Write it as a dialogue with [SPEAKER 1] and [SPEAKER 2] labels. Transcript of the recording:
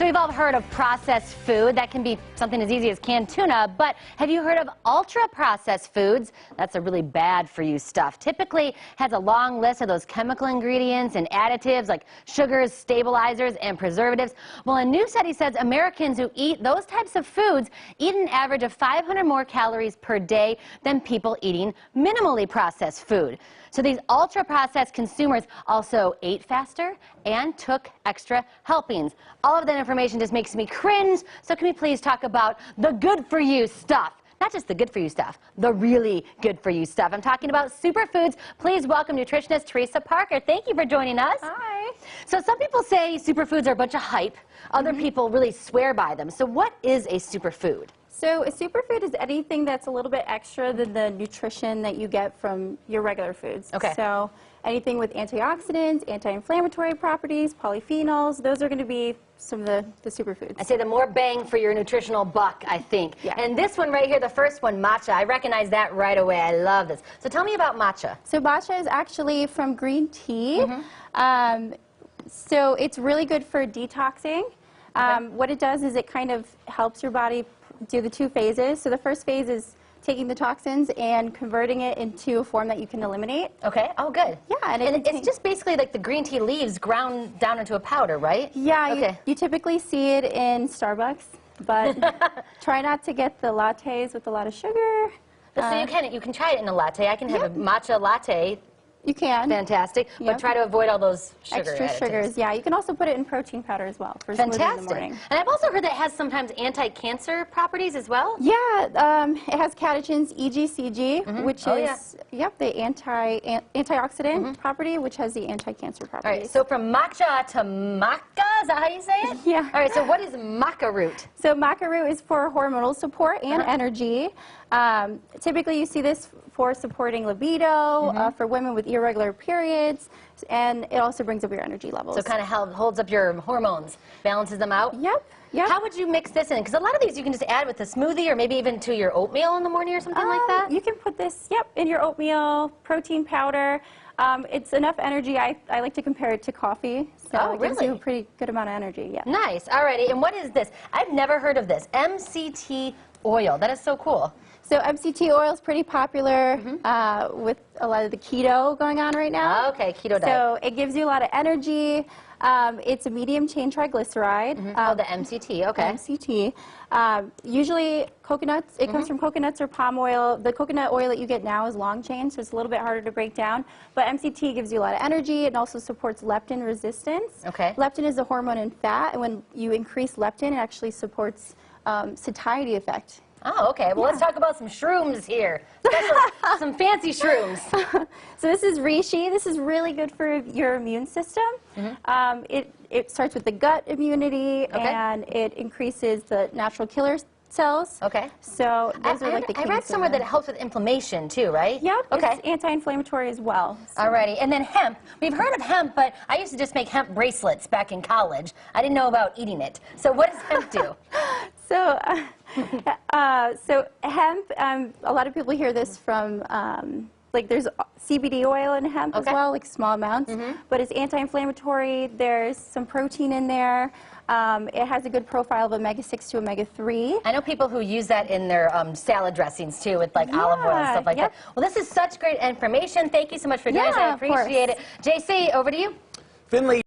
[SPEAKER 1] So we've all heard of processed food. That can be something as easy as canned tuna, but have you heard of ultra-processed foods? That's a really bad for you stuff. Typically has a long list of those chemical ingredients and additives like sugars, stabilizers, and preservatives. Well, a new study says Americans who eat those types of foods eat an average of 500 more calories per day than people eating minimally processed food. So these ultra-processed consumers also ate faster and took extra helpings. All of that information just makes me cringe, so can we please talk about the good-for-you stuff? Not just the good-for-you stuff, the really good-for-you stuff. I'm talking about superfoods. Please welcome nutritionist Teresa Parker. Thank you for joining us.
[SPEAKER 2] Hi.
[SPEAKER 1] So some people say superfoods are a bunch of hype. Other people really swear by them. So what is a superfood?
[SPEAKER 2] So a superfood is anything that's a little bit extra than the nutrition that you get from your regular foods.
[SPEAKER 1] Okay.
[SPEAKER 2] So anything with antioxidants, anti-inflammatory properties, polyphenols, those are going to be some of the superfoods.
[SPEAKER 1] I say the more bang for your nutritional buck, I think.
[SPEAKER 2] Yeah.
[SPEAKER 1] And this one right here, the first one, matcha, I recognize that right away. I love this. So tell me about matcha.
[SPEAKER 2] So matcha is actually from green tea. So it's really good for detoxing. What it does is it kind of helps your body do the two phases. So the first phase is taking the toxins and converting it into a form that you can eliminate.
[SPEAKER 1] Okay. Oh, good.
[SPEAKER 2] Yeah.
[SPEAKER 1] And it's just basically like the green tea leaves ground down into a powder, right?
[SPEAKER 2] Yeah.
[SPEAKER 1] Okay.
[SPEAKER 2] You typically see it in Starbucks, but try not to get the lattes with a lot of sugar.
[SPEAKER 1] So you can try it in a latte. I can have a matcha latte.
[SPEAKER 2] You can.
[SPEAKER 1] Fantastic. But try to avoid all those
[SPEAKER 2] extra sugars. Yeah, you can also put it in protein powder as well for smoothie in the morning.
[SPEAKER 1] And I've also heard that it has sometimes anti-cancer properties as well.
[SPEAKER 2] Yeah, it has catechins, EGCG, which is the antioxidant property, which has the anti-cancer properties.
[SPEAKER 1] All right, so from matcha to maca, is that how you say it?
[SPEAKER 2] Yeah.
[SPEAKER 1] All right, so what is maca root?
[SPEAKER 2] So maca root is for hormonal support and energy. Typically you see this for supporting libido, for women with irregular periods, and it also brings up your energy levels.
[SPEAKER 1] So it kind of holds up your hormones, balances them out?
[SPEAKER 2] Yep.
[SPEAKER 1] How would you mix this in? Because a lot of these you can just add with a smoothie or maybe even to your oatmeal in the morning or something like that?
[SPEAKER 2] You can put this, in your oatmeal, protein powder. It's enough energy. I like to compare it to coffee. So it gives you a pretty good amount of energy. Yeah.
[SPEAKER 1] Nice. Alrighty. And what is this? I've never heard of this. MCT oil. That is so cool.
[SPEAKER 2] So MCT oil is pretty popular with a lot of the keto going on right now.
[SPEAKER 1] Okay, keto diet.
[SPEAKER 2] So it gives you a lot of energy. It's a medium chain triglyceride.
[SPEAKER 1] The MCT, okay.
[SPEAKER 2] MCT. Usually coconuts, it comes from coconuts or palm oil. The coconut oil that you get now is long chain, so it's a little bit harder to break down. But MCT gives you a lot of energy. It also supports leptin resistance.
[SPEAKER 1] Okay.
[SPEAKER 2] Leptin is a hormone in fat, and when you increase leptin, it actually supports satiety effect.
[SPEAKER 1] Oh, okay. Well, let's talk about some shrooms here. Some fancy shrooms.
[SPEAKER 2] So this is reishi. This is really good for your immune system. It starts with the gut immunity, and it increases the natural killer cells.
[SPEAKER 1] Okay.
[SPEAKER 2] So those are like the keys.
[SPEAKER 1] I read somewhere that it helps with inflammation too, right?
[SPEAKER 2] Yep. Okay. It's anti-inflammatory as well. So.
[SPEAKER 1] Alrighty. And then hemp. We've heard of hemp, but I used to just make hemp bracelets back in college. I didn't know about eating it. So what does hemp do?
[SPEAKER 2] So, so hemp, a lot of people hear this from, like there's CBD oil in hemp as well, like small amounts, but it's anti-inflammatory. There's some protein in there. It has a good profile of omega-6 to omega-3. I
[SPEAKER 1] know people who use that in their salad dressings too, with like olive oil and stuff like that. Well, this is such great information. Thank you so much for doing this. I appreciate it. JC, over to you.
[SPEAKER 3] Finley.